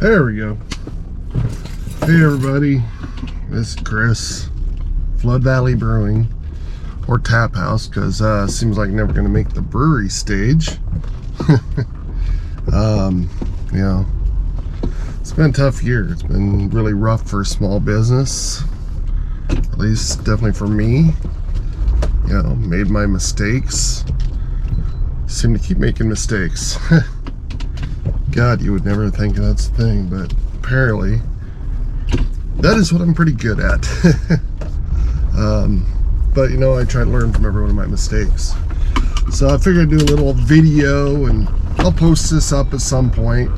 There we go. Hey everybody, this is Chris, Flood Valley Brewing, or Tap House, because seems like never going to make the brewery stage. You know, it's been a tough year. It's been really rough for small business, at least definitely for me. You know, made my mistakes. Seem to keep making mistakes. God, you would never think that's the thing, but apparently that is what I'm pretty good at. But you know, I try to learn from every one of my mistakes. So I figured I'd do a little video, and I'll post this up at some point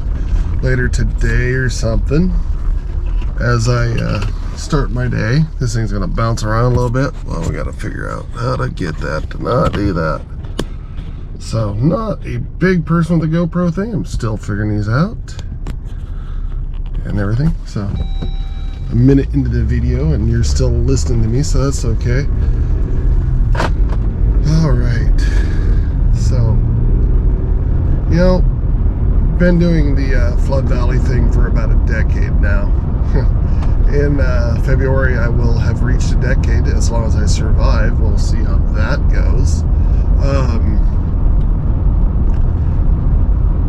later today or something as I start my day. This thing's gonna bounce around a little bit. Well, we gotta figure out how to get that to not do that. So, not a big person with the GoPro thing. I'm still figuring these out and everything. So, a minute into the video and you're still listening to me, so that's okay. Alright. So, you know, been doing the Flood Valley thing for about a decade now. In February, I will have reached a decade as long as I survive. We'll see how that goes.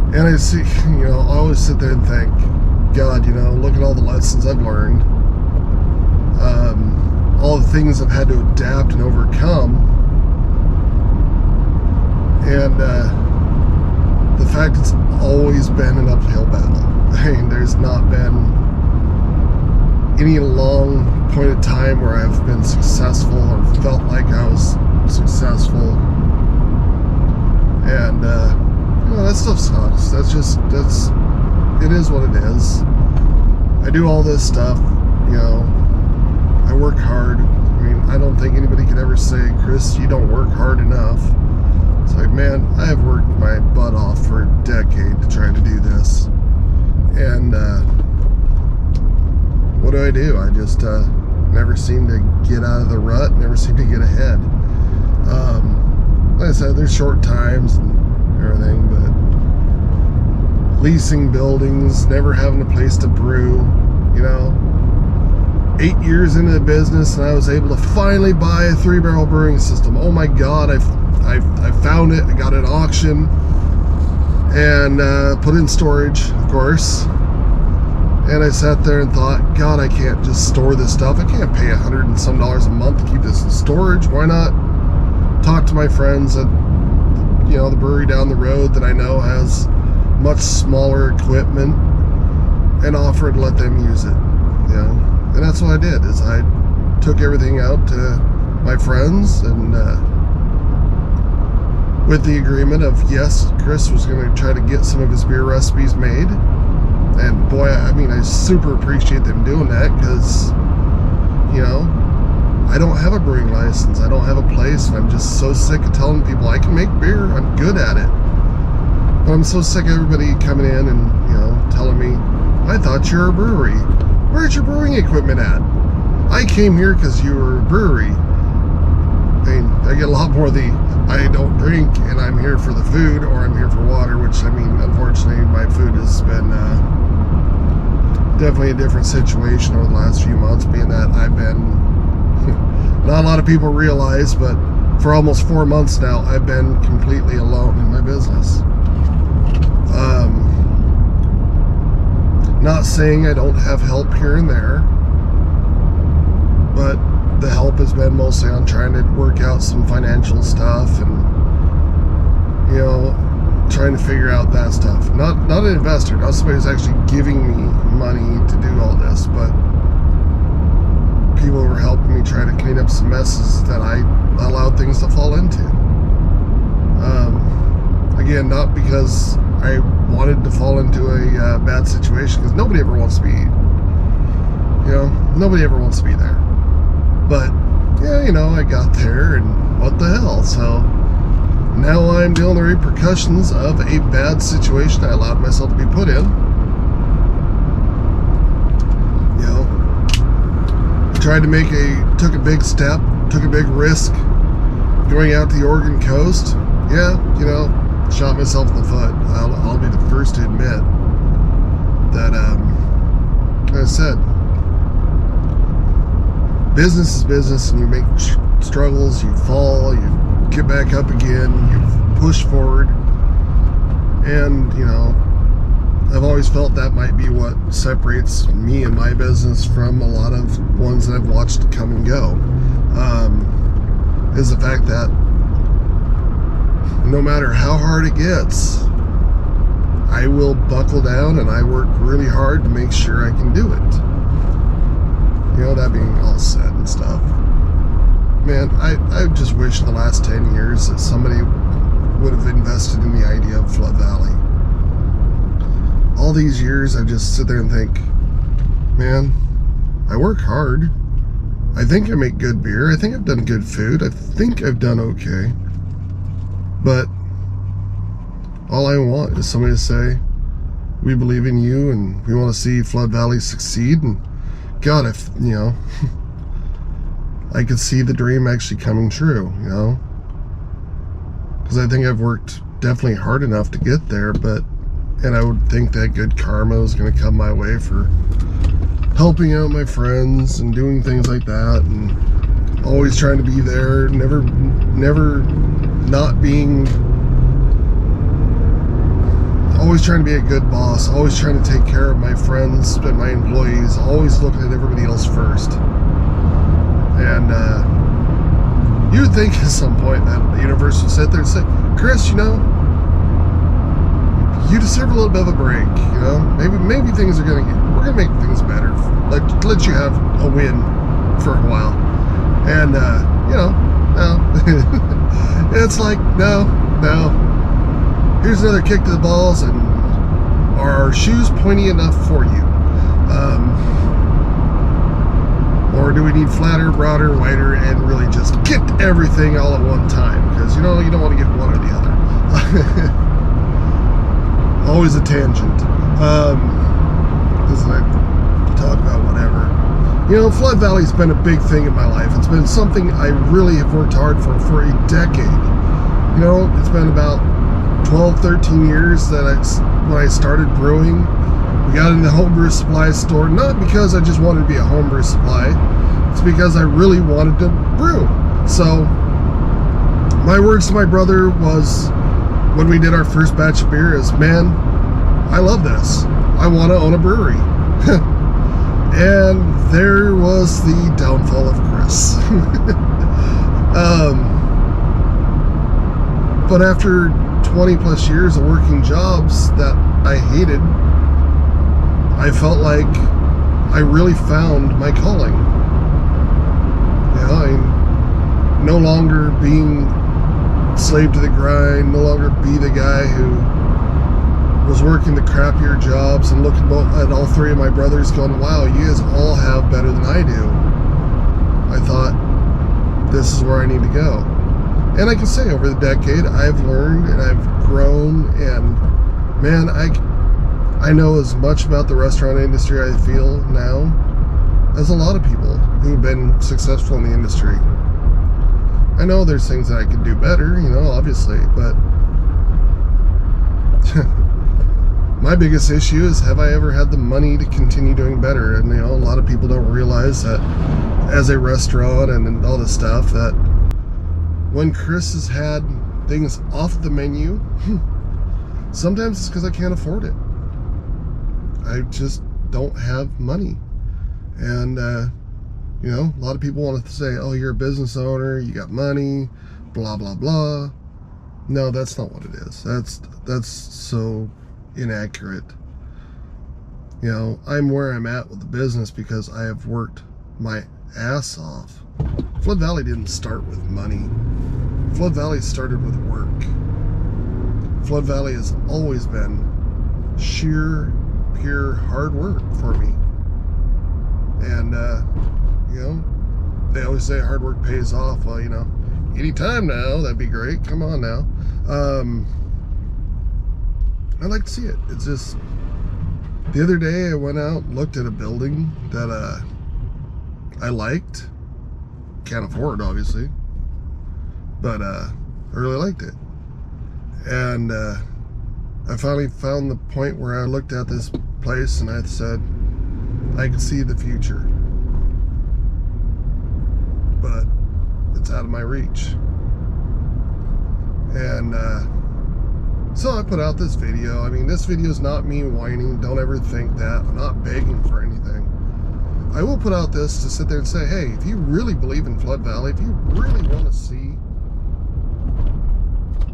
And I see, you know, I always sit there and think, God, you know, look at all the lessons I've learned. All the things I've had to adapt and overcome. And the fact it's always been an uphill battle. I mean, there's not been any long point of time where I've been successful or felt like I was successful. And, you know, that stuff sucks. It is what it is. I do all this stuff, you know, I work hard. I mean, I don't think anybody could ever say, Chris, you don't work hard enough. It's like, man, I have worked my butt off for a decade to try to do this. And, what do? I just, never seem to get out of the rut, never seem to get ahead. Like I said, there's short times and everything, but leasing buildings, never having a place to brew, you know, 8 years into the business and I was able to finally buy a 3-barrel brewing system. Oh my God, I found it. I got it at auction and put it in storage, of course. And I sat there and thought, God, I can't just store this stuff. I can't pay $100 and some a month to keep this in storage. Why not talk to my friends at, you know, the brewery down the road that I know has much smaller equipment and offer to let them use it, you know? And that's what I did, is I took everything out to my friends and with the agreement of, yes, Chris was going to try to get some of his beer recipes made. And boy, I mean, I super appreciate them doing that because, you know, I don't have a brewing license. I don't have a place, and I'm just so sick of telling people I can make beer. I'm good at it. But I'm so sick of everybody coming in and, you know, telling me, I thought you were a brewery. Where's your brewing equipment at? I came here because you were a brewery. I mean, I get a lot more of the, I don't drink and I'm here for the food, or I'm here for water, which, I mean, unfortunately, my food has been definitely a different situation over the last few months, being that I've been, not a lot of people realize, but for almost 4 months now, I've been completely alone in my business. Not saying I don't have help here and there, but the help has been mostly on trying to work out some financial stuff and, you know, trying to figure out that stuff. Not an investor, not somebody who's actually giving me money to do all this, but people were helping me try to clean up some messes that I allowed things to fall into. Again, not because I wanted to fall into a bad situation, because nobody ever wants to be, you know, nobody ever wants to be there. But, yeah, you know, I got there, and what the hell, so now I'm dealing with the repercussions of a bad situation I allowed myself to be put in. You know, I tried to took a big step, took a big risk, going out to the Oregon coast. Yeah, you know, shot myself in the foot. I'll be the first to admit. that, like I said, business is business, and you make struggles, you fall, you get back up again, you push forward. And, you know, I've always felt that might be what separates me and my business from a lot of ones that I've watched come and go, is the fact that no matter how hard it gets, I will buckle down and I work really hard to make sure I can do it. You know, that being all said and stuff, man, I just wish the last 10 years that somebody would have invested in the idea of Flood Valley. All these years, I just sit there and think, man, I work hard. I think I make good beer. I think I've done good food. I think I've done okay. But all I want is somebody to say, we believe in you and we want to see Flood Valley succeed. And God, if, you know, I could see the dream actually coming true, you know? Because I think I've worked definitely hard enough to get there, and I would think that good karma is going to come my way for helping out my friends and doing things like that, and always trying to be there, never not being, always trying to be a good boss, always trying to take care of my friends and my employees, always looking at everybody else first. And you would think at some point that the universe would sit there and say, Chris, you know, you deserve a little bit of a break, you know? Maybe we're gonna make things better. Let you have a win for a while. And you know, no. It's like, no. Here's another kick to the balls, and are our shoes pointy enough for you? Or do we need flatter, broader, wider, and really just get everything all at one time? Because, you know, you don't want to get one or the other. Always a tangent. Because I talk about whatever. You know, Flood Valley's been a big thing in my life. It's been something I really have worked hard for a decade. You know, it's been about 12, 13 years that when I started brewing. We got in the homebrew supply store, not because I just wanted to be a homebrew supply. It's because I really wanted to brew. So, my words to my brother was, when we did our first batch of beer, is, man, I love this. I want to own a brewery. And there was the downfall of Chris. But after 20 plus years of working jobs that I hated, I felt like I really found my calling. You know, I'm no longer being slave to the grind, no longer be the guy who was working the crappier jobs and looking at all three of my brothers going, wow, you guys all have better than I do. I thought, this is where I need to go. And I can say over the decade, I've learned and I've grown, and man, I know as much about the restaurant industry, I feel now, as a lot of people who've been successful in the industry. I know there's things that I could do better, you know, obviously, but my biggest issue is, have I ever had the money to continue doing better? And, you know, a lot of people don't realize that as a restaurant and all this stuff, that when Chris has had things off the menu, sometimes it's because I can't afford it. I just don't have money. And, you know, a lot of people want to say, oh, you're a business owner, you got money, blah, blah, blah. No, that's not what it is. That's so inaccurate. You know, I'm where I'm at with the business because I have worked my ass off. Flood Valley didn't start with money. Flood Valley started with work. Flood Valley has always been sheer, pure hard work for me. And, you know, they always say hard work pays off. Well, you know, anytime now, that'd be great. Come on now. I'd like to see it. It's just, the other day I went out and looked at a building that I liked. Can't afford, obviously. But I really liked it. And I finally found the point where I looked at this place, and I said I could see the future, but it's out of my reach. And so I put out this video. I mean, this video is not me whining. Don't ever think that. I'm not begging for anything. I will put out this to sit there and say, hey, if you really believe in Flood Valley, if you really want to see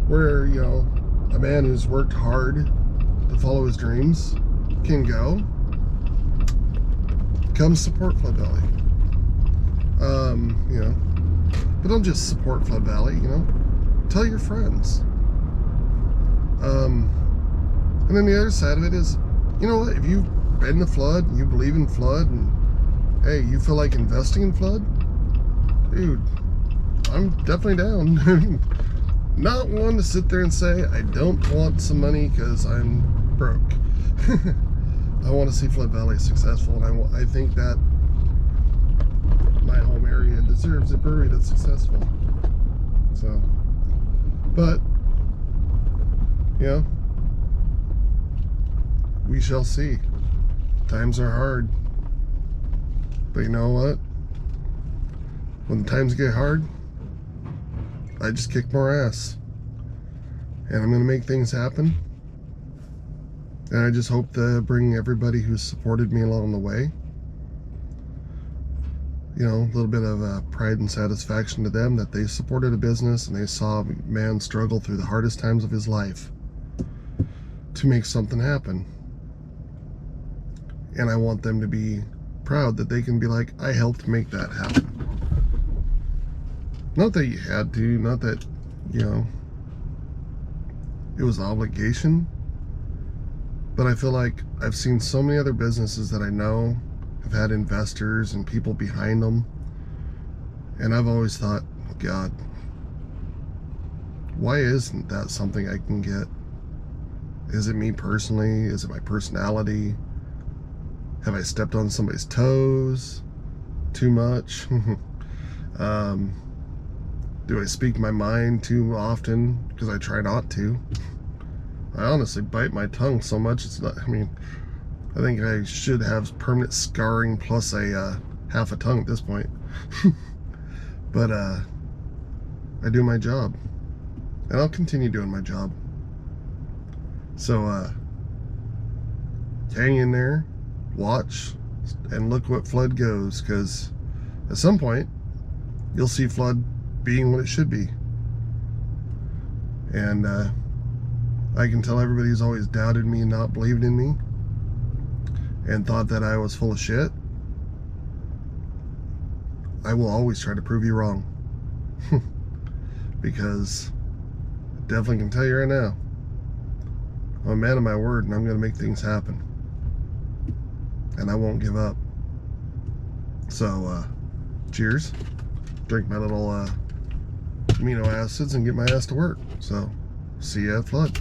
where, you know, a man who's worked hard to follow his dreams can go, come support Flood Valley. You know, but don't just support Flood Valley, you know, tell your friends. And then the other side of it is, you know what, if you've been to Flood, you believe in Flood, and hey, you feel like investing in Flood, dude, I'm definitely down. Not one to sit there and say, I don't want some money because I'm broke. I want to see Flood Valley successful, and I think that my home area deserves a brewery that's successful. So, but, you know, we shall see. Times are hard. But you know what? When the times get hard, I just kick more ass. And I'm going to make things happen. And I just hope to bring everybody who's supported me along the way, you know, a little bit of pride and satisfaction to them that they supported a business and they saw a man struggle through the hardest times of his life to make something happen. And I want them to be proud that they can be like, I helped make that happen. Not that you had to, not that, you know, it was an obligation, but I feel like I've seen so many other businesses that I know have had investors and people behind them, and I've always thought, God, why isn't that something I can get? Is it me personally? Is it my personality? Have I stepped on somebody's toes too much? Do I speak my mind too often? Because I try not to. I honestly bite my tongue so much, it's not, I mean, I think I should have permanent scarring plus a half a tongue at this point. But I do my job, and I'll continue doing my job. So hang in there, watch, and look what Flood goes, because at some point you'll see Flood being what it should be. And I can tell everybody who's always doubted me and not believed in me and thought that I was full of shit, I will always try to prove you wrong. Because I definitely can tell you right now, I'm a man of my word, and I'm going to make things happen. And I won't give up. So, cheers. Drink my little amino acids and get my ass to work. So, see ya at Flood.